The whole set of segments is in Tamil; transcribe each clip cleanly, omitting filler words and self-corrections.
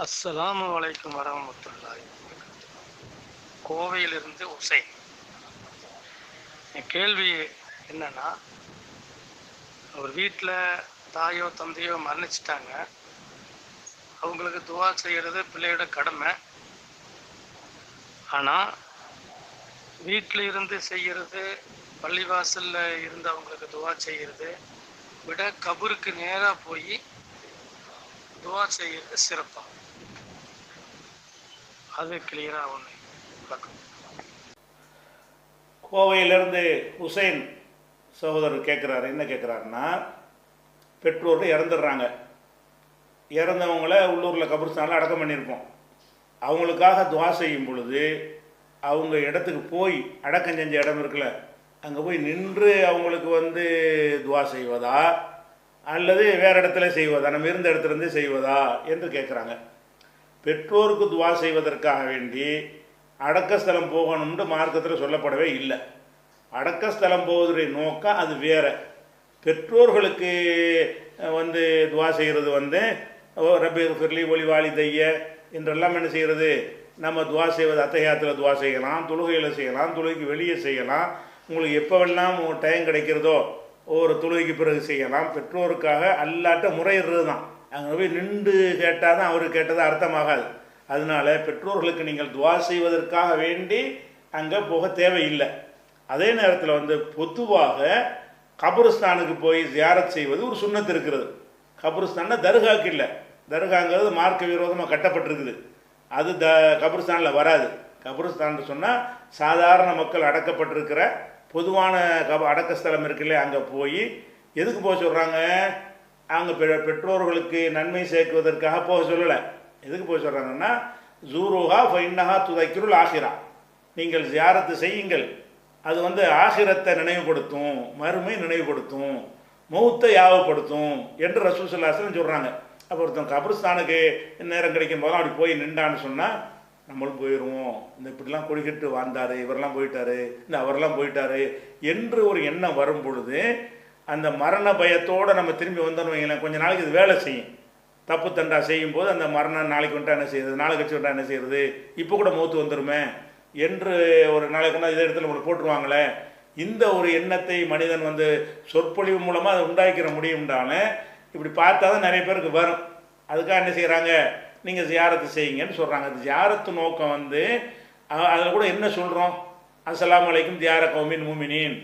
அஸ்ஸலாமு அலைக்கும் வரஹ்மத்துல்லாஹி. கோவையிலிருந்து உசைன். என் கேள்வி என்னன்னா, அவர் வீட்டில் தாயோ தந்தையோ மரணிச்சிட்டாங்க. அவங்களுக்கு துவா செய்கிறது பிள்ளையோட கடமை. ஆனால் வீட்டில் இருந்து செய்கிறது, பள்ளிவாசலில் இருந்து அவங்களுக்கு துவா செய்கிறது விட கபருக்கு நேராக போய் துவா செய்கிறது சிறப்பாக. அது கிளியராக ஒன்று விளக்கம். கோவையிலேருந்து உசைன் சகோதரர் கேட்குறாரு. என்ன கேட்குறாருன்னா, பெற்றோர்கள் இறந்துடுறாங்க. இறந்தவங்கள உள்ளூரில் கபர்ஸ்தானில் அடக்கம் பண்ணியிருப்போம். அவங்களுக்காக துவா செய்யும் பொழுது அவங்க இடத்துக்கு போய், அடக்கம் செஞ்ச இடம் இருக்குல்ல, அங்கே போய் நின்று அவங்களுக்கு துவா செய்வதா அல்லது வேறு இடத்துல செய்வதா, நம்ம இருந்த இடத்துலேருந்து செய்வதா என்று கேட்குறாங்க. பெற்றோருக்கு துவா செய்வதற்காக வேண்டி அடக்கஸ்தலம் போகணும்னு மார்க்கத்தில் சொல்லப்படவே இல்லை. அடக்கஸ்தலம் போவதுடைய நோக்கம் அது வேற. பெற்றோர்களுக்கு துவா செய்கிறது ரப்பி ஃபிர்லி ஒளி வாலிதைய என்றெல்லாம் என்ன செய்கிறது, நம்ம துவா செய்வது அத்தஹியாத்தில் துவா செய்யலாம், தொழுகையில் செய்யலாம், தொழுகைக்கு வெளியே செய்யலாம், உங்களுக்கு எப்போவெல்லாம் டைம் கிடைக்கிறதோ ஒவ்வொரு தொழுகைக்கு பிறகு செய்யலாம். பெற்றோருக்காக அல்லாட்ட முறையிடுறது தான். அங்கே போய் நின்று கேட்டால் தான் அவருக்கு கேட்டது அர்த்தமாகாது. அதனால பெற்றோர்களுக்கு நீங்கள் துவா செய்வதற்காக வேண்டி அங்கே போக தேவையில்லை. அதே நேரத்தில் பொதுவாக கபருஸ்தானுக்கு போய் ஜியாரத் செய்வது ஒரு சுன்னத்து இருக்கிறது. கபருஸ்தான்னா தர்காக்கு இல்லை. தர்காங்கிறது மார்க்க விரோதமாக கட்டப்பட்டிருக்குது. அது கபருஸ்தானில் வராது. கபருஸ்தான் சொன்னால் சாதாரண மக்கள் அடக்கப்பட்டிருக்கிற பொதுவான அடக்கஸ்தலம் இருக்குல்ல, அங்கே போய் எதுக்கு போக சொல்கிறாங்க? அவங்க பெற்றோர்களுக்கு நன்மை சேர்க்குவதற்காக போக சொல்லலை. எதுக்கு போக சொல்கிறாங்கன்னா, ஜூருஹா ஃபைன்னஹா துதைக்கிருள் ஆஹிரா, நீங்கள் ஜியாரத்து செய்யுங்கள், அது ஆஹிரத்தை நினைவுபடுத்தும், மறுமை நினைவுபடுத்தும், மௌத்தை யாவப்படுத்தும் என்று ரசூல் ஸல்லல்லாஹு அலைஹி வஸல்லம் சொல்கிறாங்க. அப்போ ஒருத்தன் கபருஸ்தானுக்கு நேரம் கிடைக்கும் போதும் அப்படி போய் நின்றான்னு சொன்னால் நம்மளும் போயிடுவோம், இந்த இப்படிலாம் கொடிக்கிட்டு வாழ்ந்தார், இவரெல்லாம் போயிட்டாரு, இந்த அவரெல்லாம் போயிட்டாரு என்று ஒரு எண்ணம் வரும் பொழுது அந்த மரண பயத்தோடு நம்ம திரும்பி வந்தோன்னு வைங்களேன், கொஞ்சம் நாளைக்கு இது வேலை செய்யும். தப்பு தண்டா செய்யும்போது அந்த மரணம் நாளைக்கு வந்துட்டா என்ன செய்யுது, நாளை கழிச்சு வந்துட்டா என்ன செய்யுது, இப்போ கூட மௌத்து வந்துருமே என்று ஒரு நாளைக்கு கொண்டா இதே இடத்துல உங்களுக்கு போட்டுருவாங்களே, இந்த ஒரு எண்ணத்தை மனிதன் சொற்பொழிவு மூலமாக அதை உண்டாக்கிற முடியும்டாலும் இப்படி பார்த்தா தான் நிறைய பேருக்கு வரும். அதுக்காக என்ன செய்கிறாங்க, நீங்கள் ஜியாரத்து செய்யுங்கன்னு சொல்கிறாங்க. அது ஜியாரத்து நோக்கம் அதில் கூட என்ன சொல்கிறோம், அஸ்ஸலாமு அலைக்கும் தியார கௌமின் மூமினின்,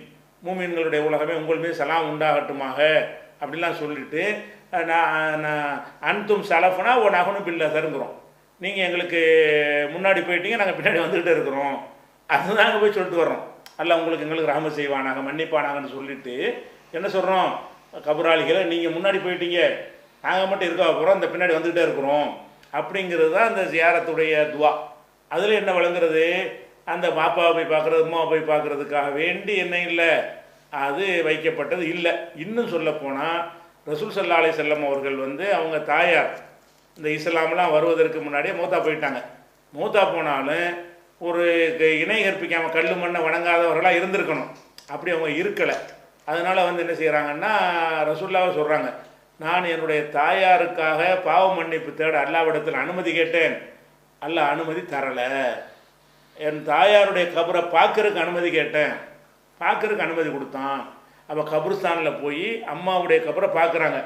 மூமின்களுடைய உலகமே உங்கள் மீது சலாம் உண்டாகட்டுமாக அப்படிலாம் சொல்லிட்டு நான் அன்தும் சலஃபனா ஓ நகனும் பில்ல தருங்கிறோம். நீங்கள் எங்களுக்கு முன்னாடி போயிட்டீங்க, நாங்கள் பின்னாடி வந்துக்கிட்டே இருக்கிறோம், அதுதான் அங்கே போய் சொல்லிட்டு வர்றோம். அல்ல உங்களுக்கு எங்களுக்கு ரஹமத் செய்வானாக, மன்னிப்பானாங்கன்னு சொல்லிட்டு என்ன சொல்கிறோம், கபராளிகளை நீங்கள் முன்னாடி போயிட்டீங்க, நாங்கள் மட்டும் இருக்க போகிறோம், இந்த பின்னாடி வந்துக்கிட்டே இருக்கிறோம் அப்படிங்கிறது தான் அந்த ஜியாரத்துடைய துவா. அதில் என்ன வழங்குறது, அந்த பாப்பாவை போய் பார்க்குறது, அம்மாவை போய் பார்க்குறதுக்காக வேண்டி என்ன இல்லை, அது வைக்கப்பட்டது இல்லை. இன்னும் சொல்லப்போனால் ரசூல் ஸல்லல்லாஹு அலைஹி வஸல்லம் அவர்கள் அவங்க தாயார் இந்த இஸ்லாம்லாம் வருவதற்கு முன்னாடியே மூத்தா போயிட்டாங்க. மூத்தா போனாலும் ஒரு இணை கற்பிக்காமல் கல் மண்ணை வணங்காதவர்களாக இருந்திருக்கணும். அப்படி அவங்க இருக்கலை. அதனால் என்ன செய்கிறாங்கன்னா, ரசூலுல்லாஹ் சொல்கிறாங்க, நான் என்னுடைய தாயாருக்காக பாவ மன்னிப்பு தேட அல்லாஹ்விடத்தில் அனுமதி கேட்டேன், அல்லாஹ் அனுமதி தரலை. என் தாயாருடைய கபரை பார்க்கறதுக்கு அனுமதி கேட்டேன், பார்க்கறதுக்கு அனுமதி கொடுத்தான். அப்போ கபருஸ்தானில் போய் அம்மாவுடைய கபரை பார்க்குறாங்க,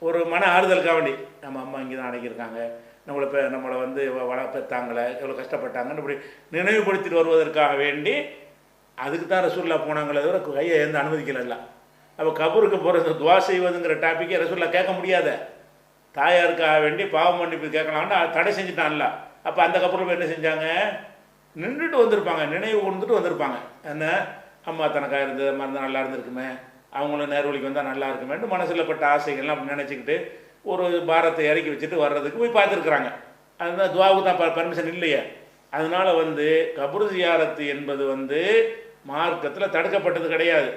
ஒரு மன ஆறுதலுக்காக வேண்டி, நம்ம அம்மா இங்கே தான் அடங்கியிருக்காங்க, நம்மளை பெற்றாங்களே எவ்வளோ கஷ்டப்பட்டாங்கன்னு இப்படி நினைவுபடுத்திட்டு வருவதற்காக வேண்டி அதுக்கு தான் ரசூலுல்லாஹ் போனாங்களே தவிர கையை எந்த அனுமதிக்கல. அப்போ கபருக்கு போகிறது துவா செய்வதுங்கிற டாப்பிக்கே ரசூலுல்லாஹ் கேட்க முடியாத, தாயாருக்காக வேண்டி பாவ மன்னிப்பு கேட்கலாம்னு தடை செஞ்சுட்டான்ல. அப்போ அந்த கபரில் போய் என்ன செஞ்சாங்க, நின்றுட்டு வந்திருப்பாங்க, நினைவு கொண்டுட்டு வந்திருப்பாங்க. என்ன, அம்மா தனக்காக இருந்தது மருந்து நல்லா இருந்திருக்குமே, அவங்களும் நேர்வழிக்கு வந்தால் நல்லா இருக்குமேன்னு மனசில் பட்ட ஆசைகள்லாம் அப்படி நினச்சிக்கிட்டு ஒரு பாரத்தை இறக்கி வச்சுட்டு வர்றதுக்கு போய் பார்த்துருக்குறாங்க. அதுதான் துவாவுக்கு தான் பர்மிஷன் இல்லையே. அதனால் கபரு ஜியாரத்து என்பது மார்க்கத்தில் தடுக்கப்பட்டது கிடையாது.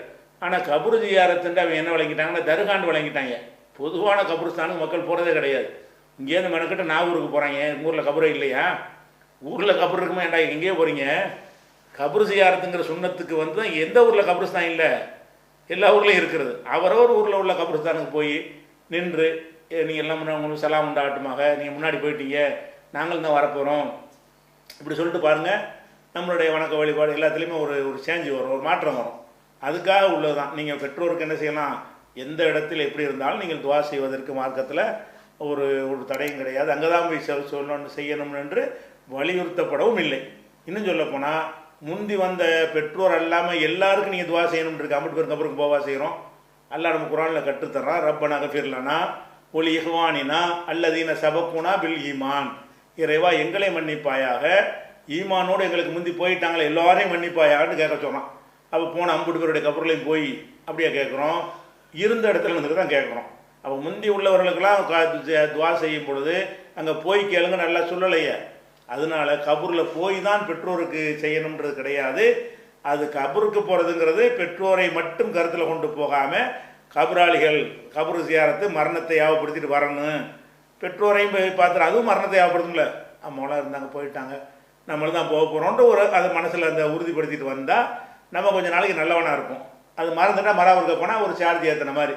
ஆனால் கபரு ஜியாரத்துன்ட்டு அவங்க என்ன வழங்கிட்டாங்கன்னா தர்காண்டு வழங்கிட்டாங்க. பொதுவான கபருஸ்தானுக்கு மக்கள் போகிறதே கிடையாது. இங்கேருந்து மெனக்கிட்ட நாகூருக்கு போகிறாங்க, எங்கள் ஊரில் கபரே இல்லையா, ஊரில் கபர் இருக்குமா, ஏண்டா எங்கேயே போகிறீங்க, கபரு ஜியாரத்துங்கிற சுன்னத்துக்கு எந்த ஊரில் கபருஸ்தான் இல்லை, எல்லா ஊர்லேயும் இருக்கிறது. அவரவர் ஊரில் உள்ள கபருஸ்தானுக்கு போய் நின்று நீங்கள் எல்லாம் உங்களுக்கு சலாம் உண்டாகட்டுமாக, நீங்கள் முன்னாடி போயிட்டீங்க, நாங்களும் தான் வரப்போகிறோம், இப்படி சொல்லிட்டு பாருங்கள், நம்மளுடைய வணக்க வழிபாடு எல்லாத்துலேயுமே ஒரு ஒரு சேஞ்சு வரும், ஒரு மாற்றம் வரும். அதுக்காக உள்ளது தான். நீங்கள் பெற்றோருக்கு என்ன செய்யலாம், எந்த இடத்துல எப்படி இருந்தாலும் நீங்கள் துவா செய்வதற்கு மார்க்கத்தில் ஒரு ஒரு தடையும் கிடையாது. அங்கே தான் போய் சொல்லணும் செய்யணும் என்று வலியுறுத்தப்படவும் இல்லை. இன்னும் சொல்லப்போனால் முந்தி வந்த பெற்றோர் அல்லாமல் எல்லாருக்கும் நீங்கள் துவா செய்யணும்னு இருக்கு. அம்பட்டு பேருக்கு அப்புறம் போவா செய்கிறோம். அல்லாஹ் நம்ம குர்ஆனில் கற்றுத்தர்றான், ரப்பனா கஃபிர்லனா ஒலி இஹ்வானினா அல்லதீன சபக்குனா பில் ஈமான். இறைவா எங்களை மன்னிப்பாயாக, ஈமானோடு எங்களுக்கு முந்தி போயிட்டாங்களே எல்லாரையும் மன்னிப்பாயான்னு கேட்க சொல்கிறான். அப்போ போன அம்பட்டு பேருடைய கபூர்லையும் போய் அப்படியே கேட்குறோம், இருந்த இடத்துல இருந்துட்டு தான் கேட்குறோம். அப்போ முந்தி உள்ளவர்களுக்கெல்லாம் துவா செய்யும் பொழுது அங்கே போய் கேளுங்க நல்லா சொல்லலையே. அதனால கபூரில் போய் தான் பெற்றோருக்கு செய்யணுன்றது கிடையாது. அது கபருக்கு போகிறதுங்கிறது பெற்றோரை மட்டும் கருத்தில் கொண்டு போகாமல் கபராளிகள் கபரு சியாரத்து மரணத்தை யாவப்படுத்திட்டு வரணும். பெற்றோரையும் போய் பார்த்துட்டு அதுவும் மரணத்தை யாவப்படுத்தும்ல, அம்மாவெல்லாம் இருந்தாங்க போயிட்டாங்க, நம்மளும் தான் போக போகிறோன்ட்டு ஒரு அதை மனசில் அந்த உறுதிப்படுத்திட்டு வந்தால் நம்ம கொஞ்சம் நாளைக்கு நல்லவனாக இருக்கும். அது மறந்துட்டால் மறாவுக்கு போனால் ஒரு சார்ஜ் ஏற்றின மாதிரி.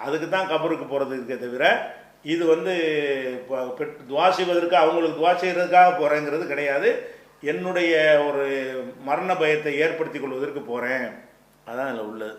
அதுக்கு தான் கபருக்கு போகிறது இருக்கே தவிர இது துவா செய்வதற்கு அவங்களுக்கு துவா செய்கிறதுக்காக போகிறேங்கிறது கிடையாது. என்னுடைய ஒரு மரண பயத்தை ஏற்படுத்தி கொள்வதற்கு போகிறேன், அதான் அதில் உள்ளது.